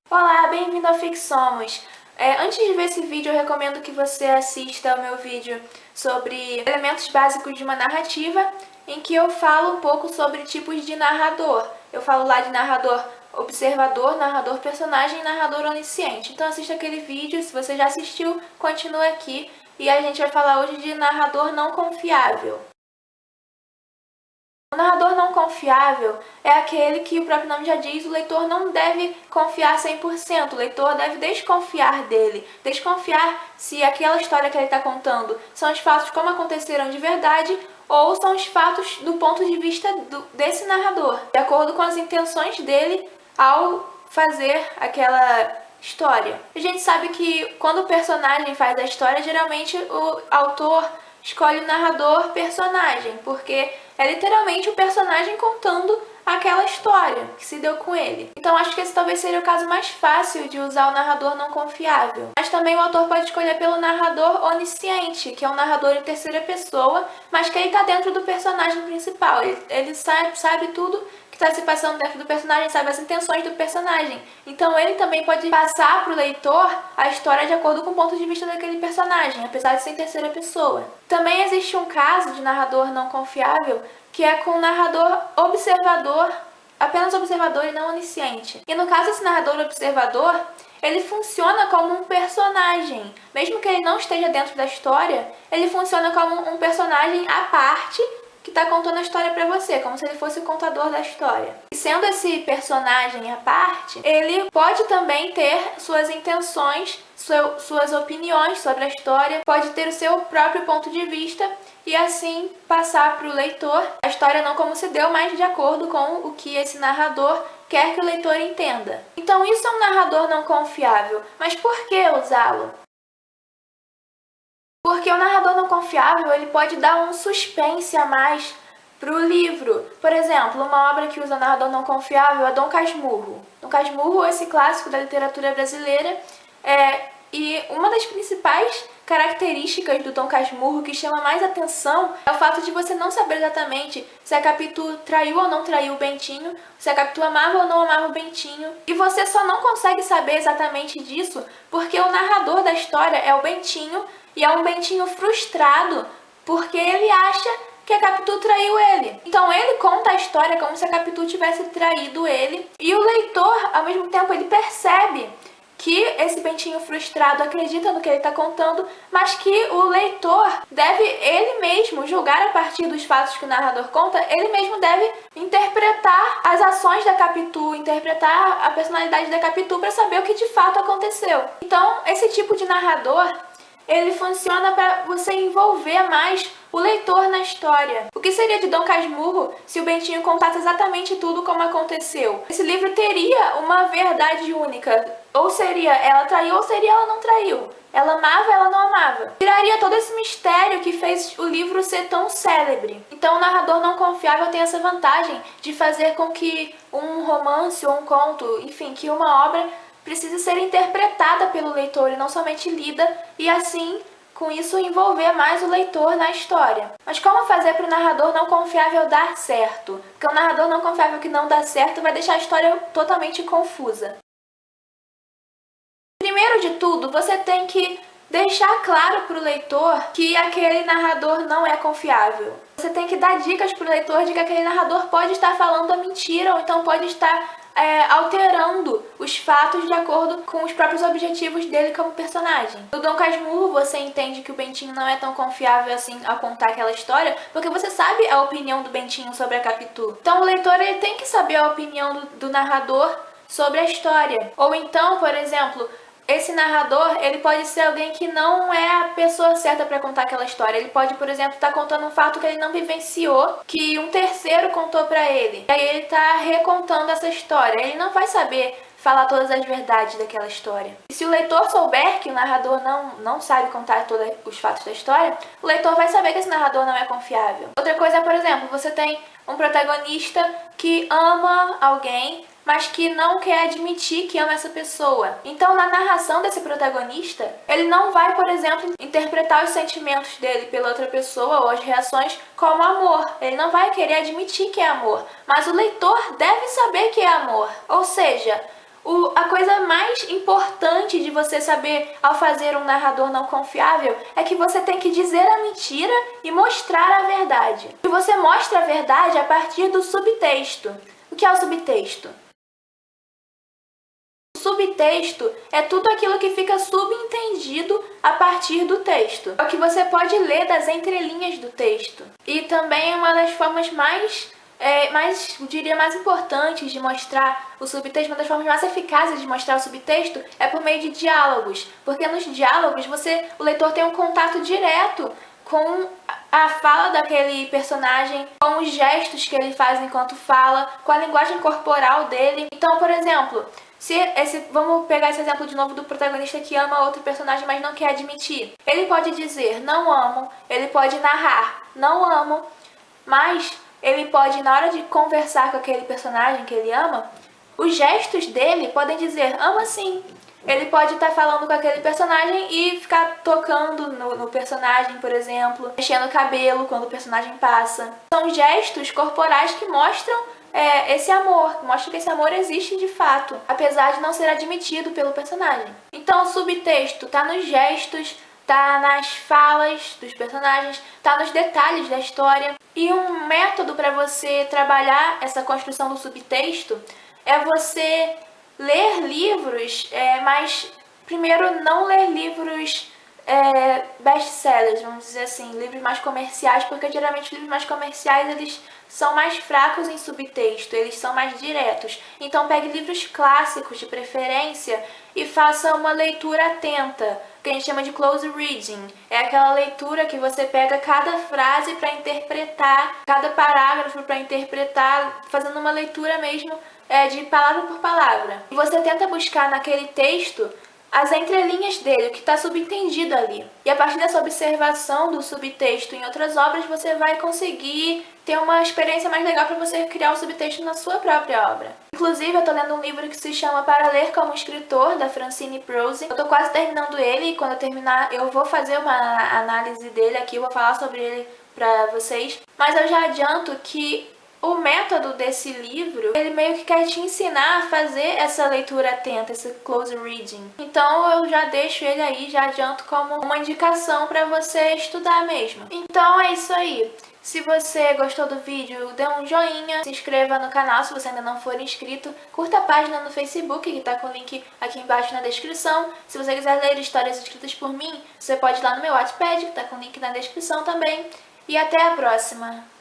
Olá, bem-vindo ao Fixomos. Antes de ver esse vídeo, eu recomendo que você assista ao meu vídeo sobre elementos básicos de uma narrativa, em que eu falo um pouco sobre tipos de narrador. Eu falo lá de narrador observador, narrador personagem e narrador onisciente. Então assista aquele vídeo, se você já assistiu, continua aqui. E a gente vai falar hoje de narrador não confiável. O narrador não confiável é aquele que o próprio nome já diz, o leitor não deve confiar 100%, o leitor deve desconfiar dele, desconfiar se aquela história que ele está contando são os fatos como aconteceram de verdade ou são os fatos do ponto de vista desse narrador, de acordo com as intenções dele ao fazer aquela história. A gente sabe que quando o personagem faz a história, geralmente o autor escolhe o narrador personagem, porque é literalmente o personagem contando aquela história que se deu com ele. Então acho que esse talvez seja o caso mais fácil de usar o narrador não confiável. Mas também o autor pode escolher pelo narrador onisciente, que é um narrador em terceira pessoa, mas que ele está dentro do personagem principal. Ele sabe tudo que está se passando dentro do personagem, sabe as intenções do personagem. Então ele também pode passar para o leitor a história de acordo com o ponto de vista daquele personagem, apesar de ser em terceira pessoa. Também existe um caso de narrador não confiável, que é com o narrador observador, apenas observador e não onisciente. E no caso desse narrador observador, ele funciona como um personagem. Mesmo que ele não esteja dentro da história, ele funciona como um personagem à parte, que está contando a história para você, como se ele fosse o contador da história. E sendo esse personagem à parte, ele pode também ter suas intenções, suas opiniões sobre a história, pode ter o seu próprio ponto de vista e assim passar para o leitor a história não como se deu, mas de acordo com o que esse narrador quer que o leitor entenda. Então isso é um narrador não confiável, mas por que usá-lo? Porque o narrador não confiável ele pode dar um suspense a mais para o livro. Por exemplo, uma obra que usa narrador não confiável é Dom Casmurro. Dom Casmurro, esse clássico da literatura brasileira, e uma das principais características do Dom Casmurro que chama mais atenção é o fato de você não saber exatamente se a Capitu traiu ou não traiu o Bentinho, se a Capitu amava ou não amava o Bentinho. E você só não consegue saber exatamente disso porque o narrador da história é o Bentinho, e é um Bentinho frustrado porque ele acha que a Capitu traiu ele. Então ele conta a história como se a Capitu tivesse traído ele, e o leitor, ao mesmo tempo, ele percebe que esse Bentinho frustrado acredita no que ele está contando, mas que o leitor deve ele mesmo julgar a partir dos fatos que o narrador conta, ele mesmo deve interpretar as ações da Capitu, interpretar a personalidade da Capitu para saber o que de fato aconteceu. Então, esse tipo de narrador, ele funciona para você envolver mais o leitor na história. O que seria de Dom Casmurro se o Bentinho contasse exatamente tudo como aconteceu? Esse livro teria uma verdade única. Ou seria ela traiu ou seria ela não traiu. Ela amava, ela não amava. Tiraria todo esse mistério que fez o livro ser tão célebre. Então o narrador não confiável tem essa vantagem de fazer com que um romance ou um conto, enfim, que uma obra precisa ser interpretada pelo leitor e não somente lida, e assim, com isso, envolver mais o leitor na história. Mas como fazer para o narrador não confiável dar certo? Porque o narrador não confiável que não dá certo vai deixar a história totalmente confusa. Primeiro de tudo, você tem que deixar claro para o leitor que aquele narrador não é confiável. Você tem que dar dicas para o leitor de que aquele narrador pode estar falando a mentira ou então pode estar alterando os fatos de acordo com os próprios objetivos dele como personagem. No Dom Casmurro, você entende que o Bentinho não é tão confiável assim ao contar aquela história, porque você sabe a opinião do Bentinho sobre a Capitu. Então o leitor ele tem que saber a opinião do narrador sobre a história. Ou então, por exemplo, esse narrador, ele pode ser alguém que não é a pessoa certa para contar aquela história. Ele pode, por exemplo, estar contando um fato que ele não vivenciou, que um terceiro contou para ele. E aí ele está recontando essa história. Ele não vai saber falar todas as verdades daquela história. E se o leitor souber que o narrador não sabe contar todos os fatos da história, o leitor vai saber que esse narrador não é confiável. Outra coisa é, por exemplo, você tem um protagonista que ama alguém, mas que não quer admitir que ama essa pessoa. Então, na narração desse protagonista, ele não vai, por exemplo, interpretar os sentimentos dele pela outra pessoa ou as reações como amor. Ele não vai querer admitir que é amor, mas o leitor deve saber que é amor. Ou seja, a coisa mais importante de você saber ao fazer um narrador não confiável é que você tem que dizer a mentira e mostrar a verdade. E você mostra a verdade a partir do subtexto. O que é o subtexto? O subtexto é tudo aquilo que fica subentendido a partir do texto. É o que você pode ler das entrelinhas do texto. E também é uma das formas mais importantes de mostrar o subtexto, uma das formas mais eficazes de mostrar o subtexto é por meio de diálogos, porque nos diálogos o leitor tem um contato direto com a fala daquele personagem, com os gestos que ele faz enquanto fala, com a linguagem corporal dele. Então, por exemplo, vamos pegar esse exemplo de novo do protagonista que ama outro personagem, mas não quer admitir. Ele pode dizer, não amo, ele pode narrar, não amo, mas ele pode, na hora de conversar com aquele personagem que ele ama, os gestos dele podem dizer, ama sim. Ele pode estar falando com aquele personagem e ficar tocando no personagem, por exemplo, mexendo o cabelo quando o personagem passa. São gestos corporais que mostram esse amor, que mostram que esse amor existe de fato, apesar de não ser admitido pelo personagem. Então o subtexto está nos gestos, tá nas falas dos personagens, tá nos detalhes da história. E um método para você trabalhar essa construção do subtexto é você ler livros, mas primeiro não ler livros best-sellers, vamos dizer assim, livros mais comerciais, porque geralmente os livros mais comerciais eles são mais fracos em subtexto, eles são mais diretos. Então pegue livros clássicos de preferência e faça uma leitura atenta, que a gente chama de close reading. É aquela leitura que você pega cada frase para interpretar, cada parágrafo para interpretar, fazendo uma leitura mesmo de palavra por palavra. E você tenta buscar naquele texto as entrelinhas dele, o que está subentendido ali. E a partir dessa observação do subtexto em outras obras, você vai conseguir ter uma experiência mais legal para você criar o subtexto na sua própria obra. Inclusive, eu estou lendo um livro que se chama Para Ler como Escritor, da Francine Prose. Eu estou quase terminando ele e quando eu terminar eu vou fazer uma análise dele aqui, eu vou falar sobre ele para vocês. Mas eu já adianto que o método desse livro, ele meio que quer te ensinar a fazer essa leitura atenta, esse close reading. Então eu já deixo ele aí, já adianto como uma indicação para você estudar mesmo. Então é isso aí. Se você gostou do vídeo, dê um joinha, se inscreva no canal se você ainda não for inscrito, curta a página no Facebook, que está com o link aqui embaixo na descrição. Se você quiser ler histórias escritas por mim, você pode ir lá no meu Wattpad, que está com o link na descrição também. E até a próxima!